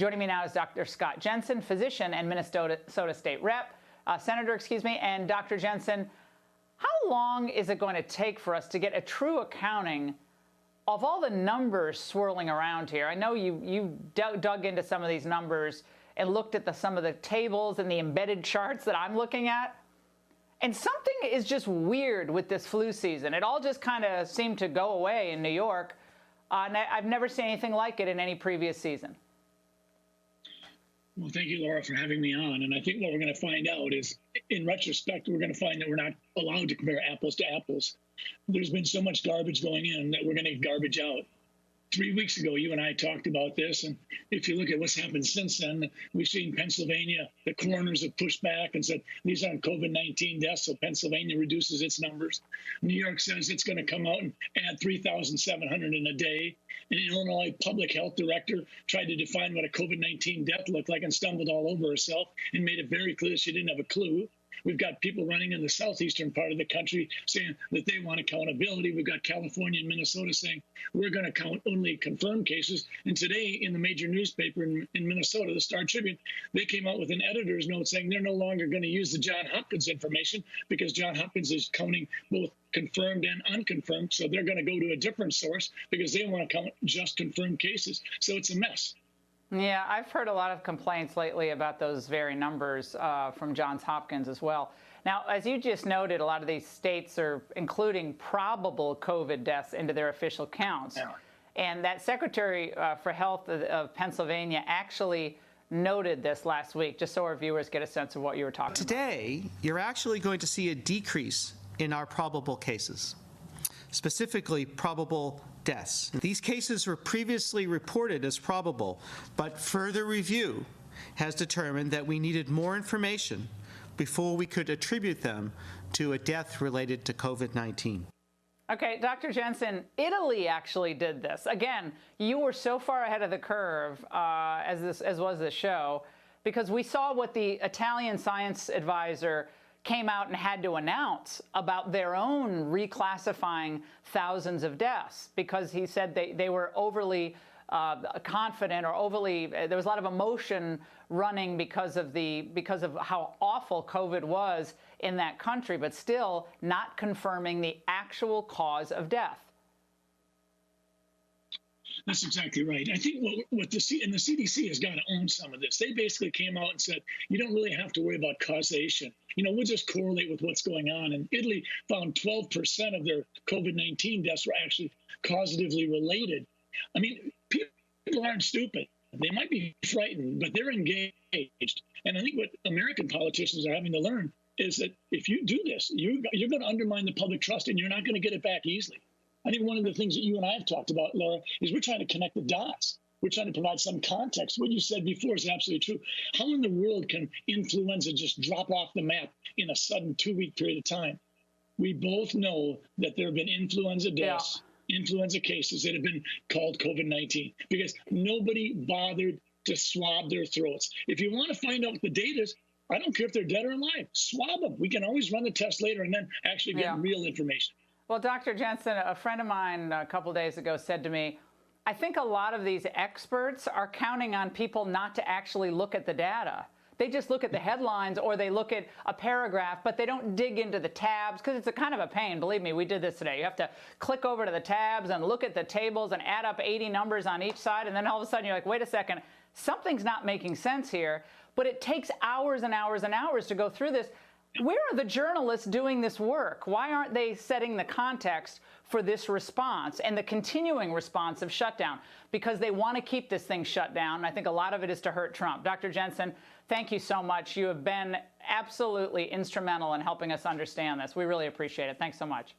Joining me now is Dr. Scott Jensen, physician and Minnesota State Senator, and Dr. Jensen, how long is it going to take for us to get a true accounting of all the numbers swirling around here? I know you dug into some of these numbers and looked at some of the tables and the embedded charts that I'm looking at. And something is just weird with this flu season. It all just kind of seemed to go away in New York. And I've never seen anything like it in any previous season. Well, thank you, Laura, for having me on. And I think what we're going to find out is, in retrospect, we're going to find that we're not allowed to compare apples to apples. There's been so much garbage going in that we're going to get garbage out. 3 weeks ago, you and I talked about this, and if you look at what's happened since then, we've seen Pennsylvania, the coroners have pushed back and said these aren't COVID-19 deaths, so Pennsylvania reduces its numbers. New York says it's going to come out and add 3,700 in a day. An Illinois public health director tried to define what a COVID-19 death looked like and stumbled all over herself and made it very clear she didn't have a clue. We've got people running in the southeastern part of the country saying that they want accountability. We've got California and Minnesota saying we're going to count only confirmed cases. And today in the major newspaper in Minnesota, the Star Tribune, they came out with an editor's note saying they're no longer going to use the Johns Hopkins information because Johns Hopkins is counting both confirmed and unconfirmed. So they're going to go to a different source because they want to count just confirmed cases. So it's a mess. Yeah, I've heard a lot of complaints lately about those very numbers from Johns Hopkins as well. Now, as you just noted, a lot of these states are including probable COVID deaths into their official counts. Yeah. And that Secretary for Health of Pennsylvania actually noted this last week, just so our viewers get a sense of what you were talking about. Today, you're actually going to see a decrease in our probable cases, specifically probable deaths. These cases were previously reported as probable, but further review has determined that we needed more information before we could attribute them to a death related to COVID-19. Okay, Dr. Jensen, Italy actually did this. Again, you were so far ahead of the curve, as was the show, because we saw what the Italian science advisor came out and had to announce about their own reclassifying thousands of deaths because he said they were overly confident or overly, there was a lot of emotion running because of how awful COVID was in that country, but still not confirming the actual cause of death. That's exactly right. I think what the CDC has got to own some of this. They basically came out and said, you don't really have to worry about causation. We'll just correlate with what's going on. And Italy found 12% of their COVID-19 deaths were actually causatively related. I mean, people aren't stupid. They might be frightened, but they're engaged. And I think what American politicians are having to learn is that if you do this, you're going to undermine the public trust and you're not going to get it back easily. I think one of the things that you and I have talked about, Laura, is we're trying to connect the dots. We're trying to provide some context. What you said before is absolutely true. How in the world can influenza just drop off the map in a sudden 2-week period of time? We both know that there have been influenza deaths, influenza cases that have been called COVID-19 because nobody bothered to swab their throats. If you want to find out what the data is, I don't care if they're dead or alive. Swab them. We can always run the test later and then actually get real information. Well, Dr. Jensen, a friend of mine a couple days ago said to me, I think a lot of these experts are counting on people not to actually look at the data. They just look at the headlines or they look at a paragraph, but they don't dig into the tabs because it's a kind of a pain. Believe me, we did this today. You have to click over to the tabs and look at the tables and add up 80 numbers on each side. And then all of a sudden you're like, wait a second, something's not making sense here. But it takes hours and hours and hours to go through this. Where are the journalists doing this work? Why aren't they setting the context for this response and the continuing response of shutdown? Because they want to keep this thing shut down. And I think a lot of it is to hurt Trump. Dr. Jensen, thank you so much. You have been absolutely instrumental in helping us understand this. We really appreciate it. Thanks so much.